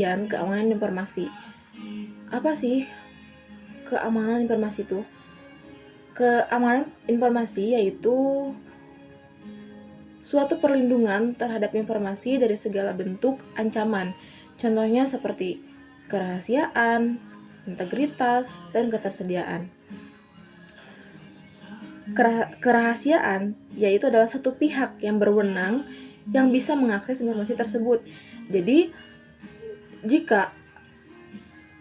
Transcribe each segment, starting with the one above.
Keamanan informasi. Apa sih keamanan informasi itu? Keamanan informasi yaitu suatu perlindungan terhadap informasi dari segala bentuk ancaman. Contohnya seperti kerahasiaan, integritas, dan ketersediaan. Kerahasiaan yaitu adalah satu pihak yang berwenang yang bisa mengakses informasi tersebut. Jadi, jika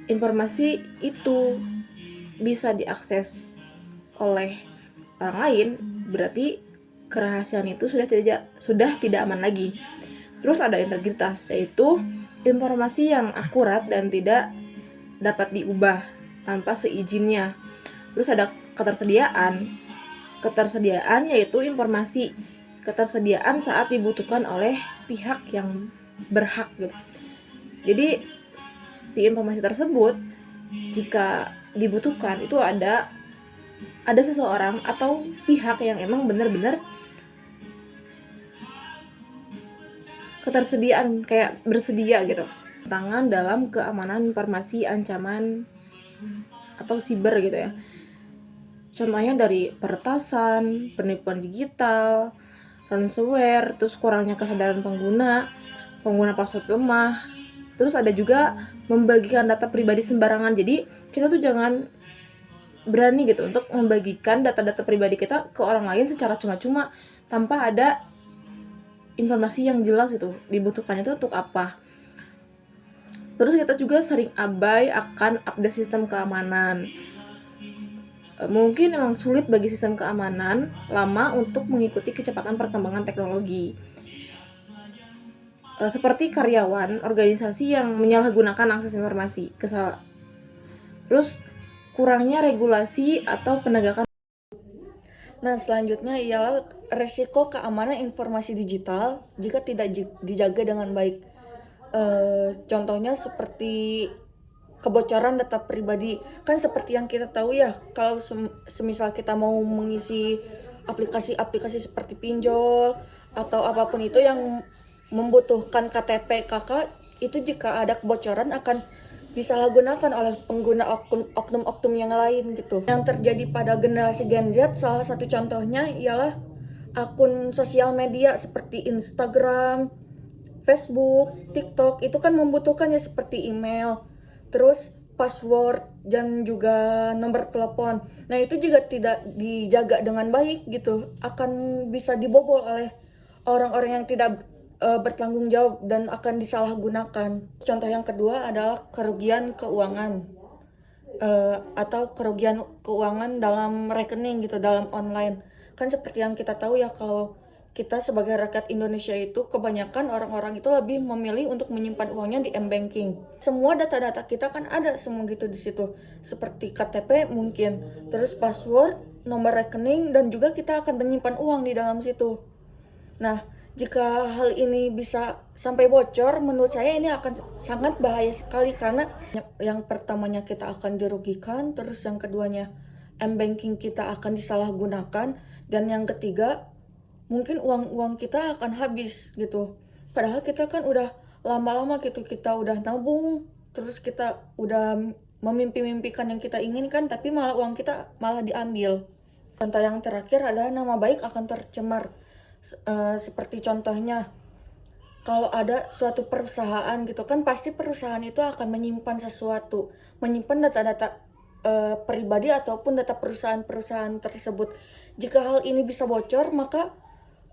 informasi itu bisa diakses oleh orang lain, berarti kerahasiaan itu sudah tidak aman lagi. Terus ada integritas, yaitu informasi yang akurat dan tidak dapat diubah tanpa seizinnya. Terus ada ketersediaan. Ketersediaan yaitu informasi ketersediaan saat dibutuhkan oleh pihak yang berhak gitu. Jadi si informasi tersebut jika dibutuhkan itu ada seseorang atau pihak yang emang benar-benar ketersediaan kayak bersedia gitu. Tangan dalam keamanan informasi ancaman atau siber gitu ya. Contohnya dari peretasan, penipuan digital, ransomware, terus kurangnya kesadaran pengguna password lemah. Terus ada juga membagikan data pribadi sembarangan. Jadi kita tuh jangan berani gitu untuk membagikan data-data pribadi kita ke orang lain secara cuma-cuma tanpa ada informasi yang jelas itu dibutuhkannya itu untuk apa. Terus kita juga sering abai akan update sistem keamanan. Mungkin memang sulit bagi sistem keamanan lama untuk mengikuti kecepatan perkembangan teknologi. Seperti karyawan organisasi yang menyalahgunakan akses informasi. Terus kurangnya regulasi atau penegakan. Nah, selanjutnya ialah resiko keamanan informasi digital jika tidak dijaga dengan baik. Contohnya seperti kebocoran data pribadi. Kan seperti yang kita tahu ya, kalau semisal kita mau mengisi aplikasi-aplikasi seperti pinjol atau apapun itu yang membutuhkan KTP KK, itu jika ada kebocoran akan disalahgunakan oleh pengguna oknum-oknum yang lain gitu. Yang terjadi pada generasi Gen Z salah satu contohnya ialah akun sosial media seperti Instagram, Facebook, TikTok itu kan membutuhkannya seperti email, terus password dan juga nomor telepon. Nah, itu juga tidak dijaga dengan baik gitu, akan bisa dibobol oleh orang-orang yang tidak bertanggung jawab dan akan disalahgunakan. Contoh yang kedua adalah kerugian keuangan atau kerugian keuangan dalam rekening gitu, dalam online. Kan seperti yang kita tahu ya, kalau kita sebagai rakyat Indonesia itu kebanyakan orang-orang itu lebih memilih untuk menyimpan uangnya di m-banking. Semua data-data kita kan ada semua gitu di situ, seperti KTP mungkin, terus password, nomor rekening, dan juga kita akan menyimpan uang di dalam situ. Nah, jika hal ini bisa sampai bocor, menurut saya ini akan sangat bahaya sekali karena yang pertamanya kita akan dirugikan, terus yang keduanya m-banking kita akan disalahgunakan, dan yang ketiga mungkin uang kita akan habis gitu. Padahal kita kan udah lama-lama gitu, kita udah nabung, terus kita udah memimpi-mimpikan yang kita inginkan, tapi malah uang kita malah diambil. Contoh yang terakhir adalah nama baik akan tercemar. Seperti contohnya, kalau ada suatu perusahaan gitu kan, pasti perusahaan itu akan menyimpan sesuatu, menyimpan data-data pribadi ataupun data perusahaan-perusahaan tersebut. Jika hal ini bisa bocor, maka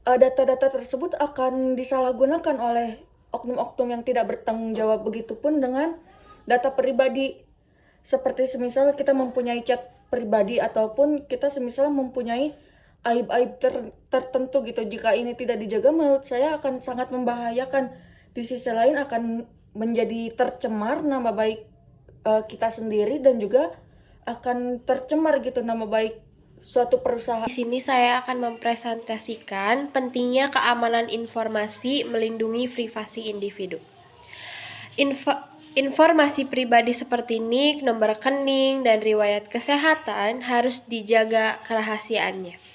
data-data tersebut akan disalahgunakan oleh oknum-oknum yang tidak bertanggung jawab. Begitupun dengan data pribadi, seperti semisal kita mempunyai chat pribadi ataupun kita semisal mempunyai aib-aib tertentu gitu. Jika ini tidak dijaga, menurut saya akan sangat membahayakan. Di sisi lain akan menjadi tercemar nama baik kita sendiri, dan juga akan tercemar gitu nama baik suatu perusahaan. Di sini saya akan mempresentasikan pentingnya keamanan informasi melindungi privasi individu. Informasi pribadi seperti NIK, nomor rekening, dan riwayat kesehatan harus dijaga kerahasiaannya.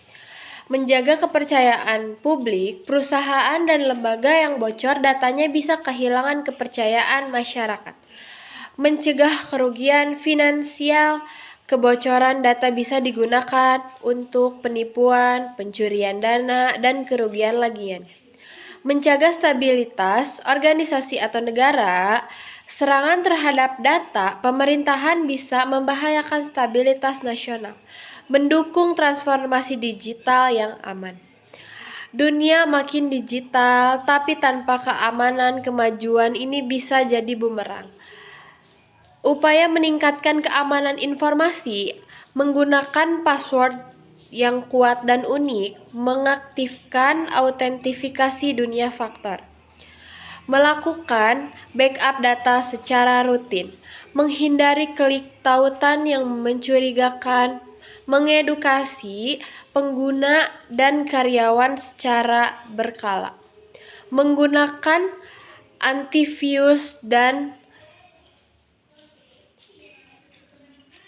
Menjaga kepercayaan publik, perusahaan dan lembaga yang bocor datanya bisa kehilangan kepercayaan masyarakat. Mencegah kerugian finansial, kebocoran data bisa digunakan untuk penipuan, pencurian dana, dan kerugian lagian. Menjaga stabilitas organisasi atau negara, serangan terhadap data pemerintahan bisa membahayakan stabilitas nasional. Mendukung transformasi digital yang aman. Dunia makin digital, tapi tanpa keamanan, kemajuan ini bisa jadi bumerang. Upaya meningkatkan keamanan informasi menggunakan password yang kuat dan unik, mengaktifkan autentifikasi dunia faktor, melakukan backup data secara rutin, menghindari klik tautan yang mencurigakan, mengedukasi pengguna dan karyawan secara berkala, menggunakan antivirus dan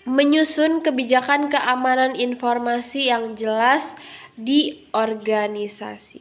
menyusun kebijakan keamanan informasi yang jelas di organisasi.